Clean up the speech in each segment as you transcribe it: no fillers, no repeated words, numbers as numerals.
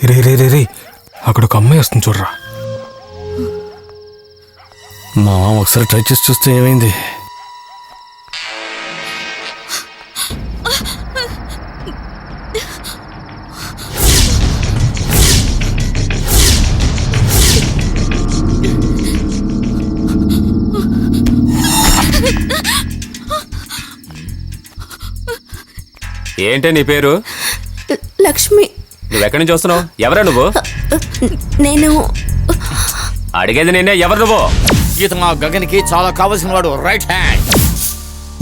రే రే రే రే అక్కడ ఒక అమ్మాయి వస్తుంది చూడరా. మా మామ ఒకసారి ట్రై చేసి చూస్తే ఏమైంది? ఏంటే నీ పేరు? లక్ష్మి. నువ్వెక్కడి నుంచి వస్తున్నావు? ఎవరా నువ్వు? నేను అడిగేది నేనే, ఎవరు నువ్వు? ఇతను మా గగన్కి చాలా కావాల్సిన వాడు, రైట్ హ్యాండ్.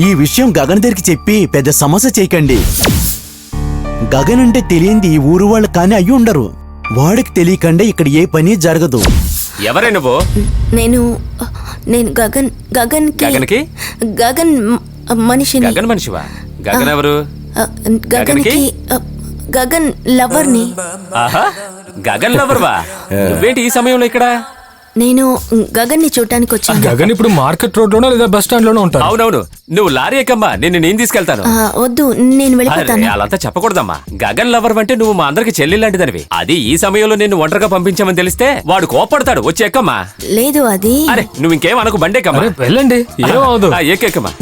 ఈ విషయం గగన్ దగ్గరికి చెప్పి పెద్ద సమస్య చేయకండి. గగన్ అంటే తెలియంది ఈ ఊరు వాళ్ళు కానీ అయ్యి ఉండరు. వాడికి తెలియకుండా ఇక్కడ ఏ పని జరగదు. ఎవరే నువ్వు? నేను నేను గగన్ గగన్కి గగన్ మనిషిని. గగన్ మనిషివా? గగన్ ఎవరు? గగన్కి గగన్ లవర్ని. ఆహా, గగన్ లవర్వా? నువ్వేంటి ఈ సమయంలో ఇక్కడ? నేను గగన్ని చూడటానికి వచ్చాను. గగన్ ఇప్పుడు మార్కెట్ రోడ్ లోనో లేదా బస్ స్టాండ్ లోనో ఉంటాను. అవునవును, నువ్వు లారీ ఎక్కమ్మా, నేను తీసుకెళ్తాను. వద్దు, నేను వెళ్ళిపోతాను. అలా చెప్పకూడదమ్మా. గగన్ లవర్ అంటే నువ్వు మా అందరికి చెల్లి లాంటిదనివి. అది ఈ సమయంలో నిన్ను ఒంటరిగా పంపించామని తెలిస్తే వాడు కోపడతాడు. వచ్చి ఎక్కమ్మా. లేదు, అది అరే నువ్వు ఇంకేం అనకు, బండేకమ్మా. వెళ్ళండి, ఏమవుదు. ఎక్కమ్మా.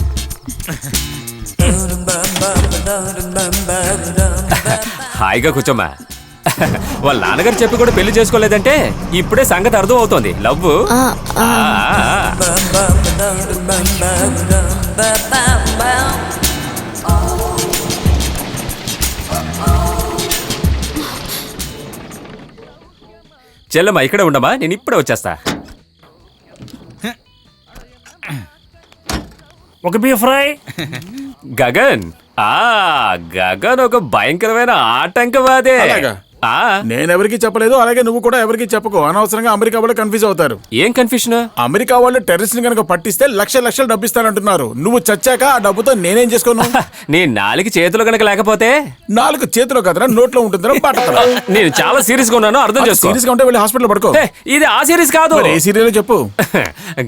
హాయిగా కూర్చోమ్మా. వాళ్ళ నాన్నగారు చెప్పి కూడా పెళ్లి చేసుకోలేదంటే ఇప్పుడే సంగతి అర్థం అవుతోంది. లవ్వు చెల్లమ్మా, ఇక్కడే ఉండమ్మా, నేను ఇప్పుడే వచ్చేస్తా. ఒక బీఫ్ ఫ్రై. గగన్ గగన్ ఒక భయంకరమైన ఆటంకవాదే. నేనెవరికి చెప్పలేదు, అలాగే నువ్వు కూడా ఎవరికి చెప్పకు. అనవసరంగా అమెరికా వాళ్ళు కన్ఫ్యూజ్ అవుతారు. ఏం కన్ఫ్యూషన్? అమెరికా వాళ్ళు టెర్రరిస్ట్ ని కనుక పట్టిస్తే లక్షలు డబ్బు ఇస్తానంటున్నారు. నువ్వు చచ్చాక ఆ డబ్బుతో నేనేం చేసుకోను? నీ నాలుగు చేతులు కనుక లేకపోతే? నాలుగు చేతిలో కదరా, నోట్లో ఉంటుందిరా. నేను చాలా సీరియస్ గా ఉన్నాను, అర్థం చేసుకో. సీరియస్ గా ఉంటే వెళ్ళి హాస్పిటల్ పడుకో. ఇది ఆ సీరియస్ కాదు. ఏ సీరియల్ చెప్పు.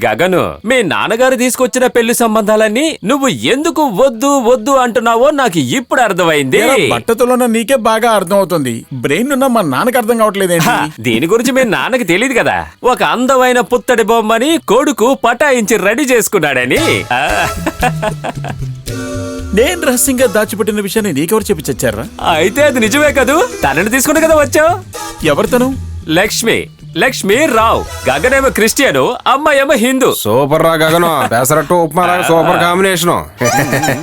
గగను, మీ నాన్నగారు తీసుకొచ్చిన పెళ్లి సంబంధాలన్నీ నువ్వు ఎందుకు వద్దు వద్దు అంటున్నావో నాకు ఇప్పుడు అర్థమైంది. బట్టతలో నీకే బాగా అర్థం అవుతుంది. బ్రెయిన్ ఉన్న మా నాన్నకి అర్థం కావట్లేదేంటి? దీని గురించి మీ నాన్నకి తెలియదు కదా. ఒక అందమైన పుత్తడి బొమ్మని కొడుకు పటాయించి రెడీ చేసుకున్నాడని. నేను రహస్యంగా దాచిపెట్టిన విషయాన్ని నీకెవరు చెప్పి చచ్చారా? అయితే అది నిజమే కదూ. తనని తీసుకుని కదా వచ్చావు. ఎవరితను? లక్ష్మి రావు. గగనేమో క్రిస్టియను, అమ్మాయేమో హిందూ. సూపర్ రా గగను, పెసరట్టు ఉప్మా సూపర్ కాంబినేషన్.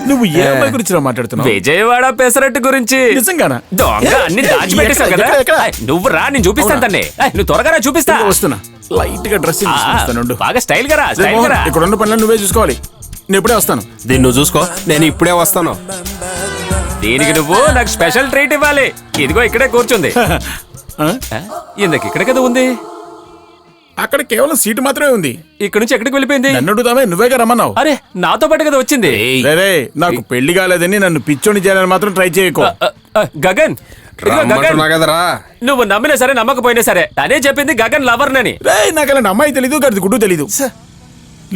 నువ్వు ఏ అమ్మాయి గురించి మాట్లాడుతున్నావు? విజయవాడ పెసరట్టు గురించి. నిజంగానా? దొంగ అన్ని దాచిపెట్టేశావు కదా. నువ్వు రా, నేను చూపిస్తాను తన్నే. నువ్వు త్వరగా చూపిస్తా. వస్తున్నా. లైట్ గా డ్రెస్సింగ్ బాగా స్టైల్ గా రా. ఇక్కడ ఉన్న పనులను నువ్వే చూసుకోవాలి. నేను ఇప్పుడే వస్తాను. దీన్ని నువ్వు చూసుకో, నేను ఇప్పుడే వస్తాను. దీనికి నువ్వు నాకు స్పెషల్ ట్రీట్ ఇవ్వాలి. ఇదిగో ఇక్కడే కూర్చుంది. ఇందకి ఇక్కడ కదా ఉంది. అక్కడ కేవలం సీటు మాత్రమే ఉంది. ఇక్కడ నుంచి ఎక్కడికి వెళ్ళిపోయింది? నన్ను అడుగుతామే, నువ్వేగా రమ్మన్నావు. అరే నాతో పాటు కదా వచ్చింది. నాకు పెళ్లి కాలేదని నన్ను పిచ్చోని చేయాలని మాత్రం ట్రై చేయకు. గగన్, కదరా, నువ్వు నమ్మినా సరే నమ్మకపోయినా సరే తనే చెప్పింది గగన్ లవర్ నని. నాకు అలాంటి అమ్మాయి తెలీదు, గది గుడ్డు తెలీదు.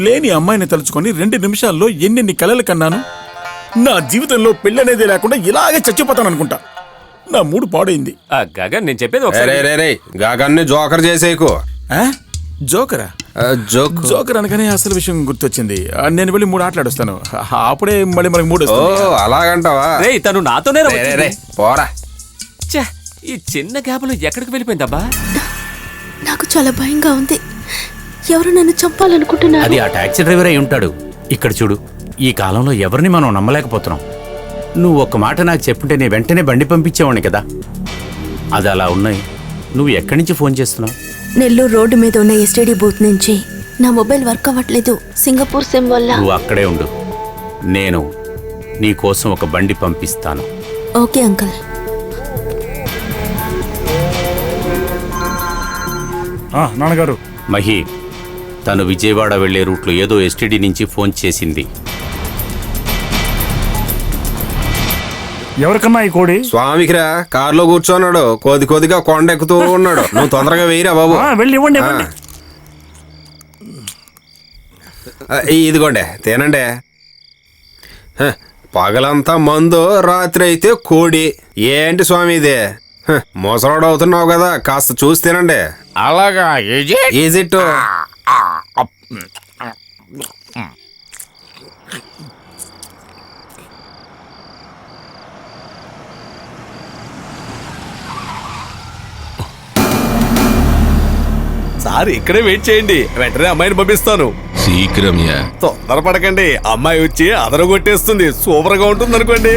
లేని అమ్మాయిని తలుచుకొని 2 నిమిషాల్లో ఎన్నెన్ని కలలు కన్నాను. నా జీవితంలో పెళ్లి అనేది లేకుండా ఇలాగే చచ్చిపోతాను అనుకుంటా. నా మూడు పాడైంది. గగన్, నేను చెప్పేది ఒకసారి. గగన్ని జోకర్ చేసేకు. జోకరా? జోకర్ అనగానే అసలు విషయం గుర్తొచ్చింది. నేను వెళ్ళి 3 ఆటలాడొస్తాను. అప్పుడే మళ్ళీ మనకి 3 వస్తుంది. అలాగంటావా? తను నాతోనే పోరా. ఈ చిన్న గ్యాప్ లో ఎక్కడికి వెళ్ళిపోయిందబ్బా? నాకు చాలా భయంగా ఉంది. ఎవరు నన్ను చంపాలనుకుంటున్నారు? అది ఆ టాక్సీ డ్రైవర్ అయి ఉంటాడు. ఇక్కడ చూడు, ఈ కాలంలో ఎవరిని మనం నమ్మలేకపోతున్నాం. నువ్వు ఒక్క మాట నాకు చెప్పుంటే నేను వెంటనే బండి పంపించేవాడిని కదా. అది అలా ఉన్నాయి. నువ్వు ఎక్కడి నుంచి ఫోన్ చేస్తున్నావు? నెల్లూరు రోడ్డు మీద ఉన్న ఎస్టీడీ బూత్ నుంచి. నా మొబైల్ వర్క్ అవ్వట్లేదు, సింగపూర్ సిమ్ వల్ల. నువ్వు అక్కడే ఉండు, నేను నీ కోసం ఒక బండి పంపిస్తాను. Okay uncle. నాన్నగారు. మహి, తను విజయవాడ వెళ్లే రూట్లో ఏదో ఎస్టీడీ నుంచి ఫోన్ చేసింది. ఎవరికన్నా ఈ కోడి? స్వామికిరా, కారులో కూర్చోన్నాడు, కొద్దిగా కొండ ఎక్కుతూ ఉన్నాడు. నువ్వు తొందరగా వేయిరా బాబు. వెళ్ళి ఇవ్వండి. ఇదిగోండి, తినండి. పగలంతా మందు, రాత్రి అయితే కోడి. ఏంటి స్వామి ఇది? మోసరాడు అవుతున్నావు కదా కాస్త చూసి తినండి. అలాగా ఈజ్ ఇట్? సార్ ఇక్కడే వెయిట్ చేయండి, వెంటనే అమ్మాయిని పంపిస్తాను. శీఘ్రమ్యా. తొందరపడకండి, అమ్మాయి వచ్చి అదరగొట్టేస్తుంది. సూపర్ గా ఉంటుంది అనుకోండి.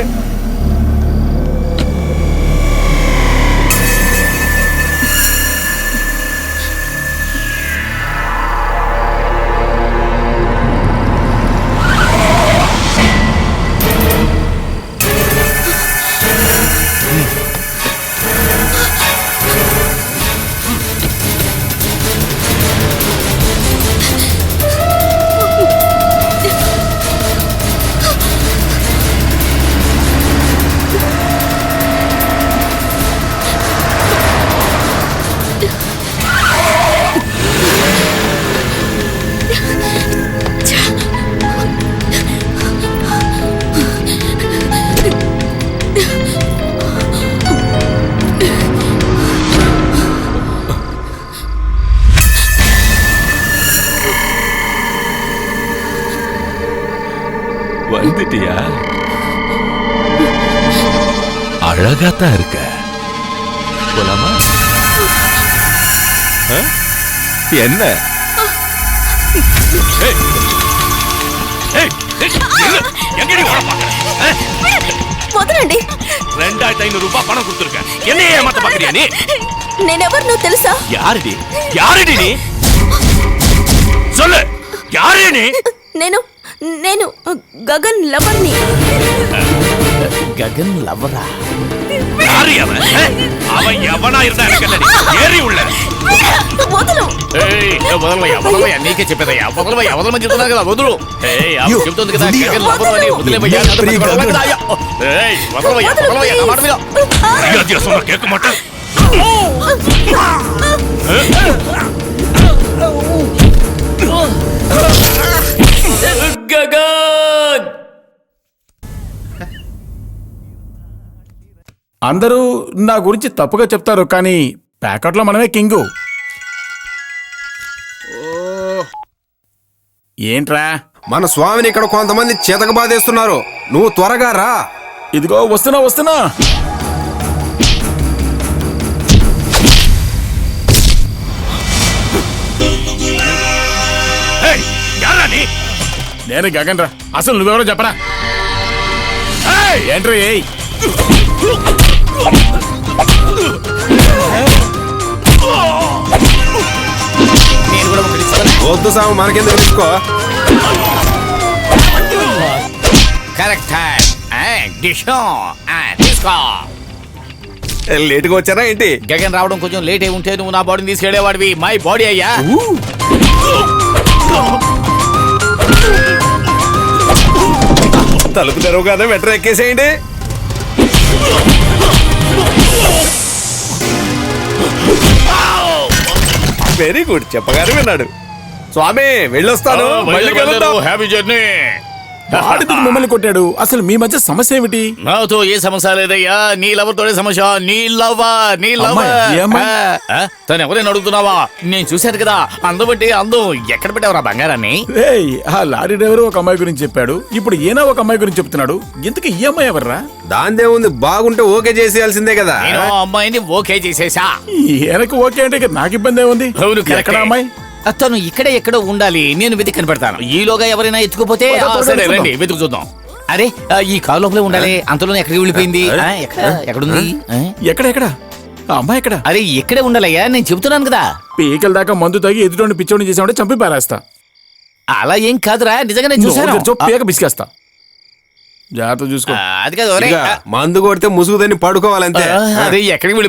வந்துட்டியா? அழகாத்தான் இருக்க. போலாமா? என்ன? వదలండి. 2500 రూపాయలు పణం கொடுத்துருக்க. என்ன ஏமாத்த பாக்குறியா நீ? నేనెవరినో తెలుసా? யாருடி? யாருடி நீ? சொல்லு. யாரு நீ? నేను నేను గగన్ లవర్ని. గగన్ లవరా? யாரு அவன்? அவன் எவனா இருந்தா எனக்கு என்னடி? ஏறி உள்ள. వదలు. వదలవయ్యా, నీకే చెప్పేదయ్యా. వదలమని చెప్తున్నారు కదా, వదులు. చెప్తుంది కదా గగన్ లవరు అని. వదిలేవయ్యా, వదలవయ్యా, నా మాట మీద. மரியாதையா சொன்னா கேட்க மாட்டேன். గగన్! అందరూ నా గురించి తప్పుగా చెప్తారు, కానీ ప్యాకెట్లో మనమే కింగు. ఏంట్రా? మన స్వామిని ఇక్కడ కొంతమంది చేతక బాధేస్తున్నారు. నువ్వు త్వరగా రా. ఇదిగో వస్తున్నా. నేను గగన్ రా. అసలు నువ్వెవరో చెప్పరా? ఏంట్రా? ఏయ్, వద్దు సాము, మనకెందుకు తీసుకో. కరెక్ట్ తీసుకో. లేటుగా వచ్చారా ఏంటి? గగన్ రావడం కొంచెం లేట్ అయి ఉంటే నువ్వు నా బాడీని తీసుకెళ్లేవాడివి. మై బాడీ అయ్యా. తలుపు తెరవగానే వెంటనే ఎక్కేసేయండి. వెరీ గుడ్, చెప్పగానే విన్నాడు. స్వామి వెళ్ళొస్తాను, మళ్ళీ కలుద్దాం. Happy journey. ఆడిదికి మిమ్మల్ని కొట్టాడు. అసలు మీ మధ్య సమస్య ఏమిటి? నాతో ఏ సమస్య లేదయ్యా, నీ లవర్తోనే సమస్య. నీ అమ్మాయి, ఏ అమ్మాయి? తను ఎవరైనా అడుగుతున్నావా? నేను చూశాను కదా, అందబట్టి అందం. ఎక్కడ పెట్టావురా బంగారాన్ని? ఏయ్, ఆ లారీ డ్రైవర్ ఒక అమ్మాయి గురించి చెప్పాడు, ఇప్పుడు ఈయన ఒక అమ్మాయి గురించి చెప్తున్నాడు. ఇంతకీ ఈ అమ్మాయి ఎవర్రా? దాందే ఉంది, బాగుంటే ఓకే చేసేయాల్సిందే కదా. నేను ఆ అమ్మాయిని ఓకే చేసేసా. ఈయనకు ఓకే అంటే ఇక నాకు ఇబ్బంది ఏముంది? అవును, ఎక్కడ అమ్మాయి? తను ఇక్కడే ఎక్కడో ఉండాలి. నేను వెతికి కనిపెడతాను. ఈలోగా ఎవరైనా ఎత్తుకుపోతే సరే రండి, వెతుకు చూద్దాం. అరే, ఈ కారు లోపలే ఉండాలి. అంతలోనే ఎక్కడికి వెళ్ళిపోయింది? ఎక్కడుంది? ఎక్కడ ఆ అమ్మాయి ఎక్కడ? అరే, ఇక్కడే ఉండాలయ్యా, నేను చెబుతున్నాను కదా. పీకల దాకా మందు తాగి ఎదుటి పిచ్చోడిని చేసామంటే చంపి పారేస్తా. అలా ఏం కాదురా, నిజంగా నేను చూసాను. పీక బిసికేస్తా. జాగ్రత్త చూసుకో. అది కాదు. మందు కొడితే ముసుగుదని పడుకోవాలంతే. అరే, ఎక్కడికి వెళ్ళి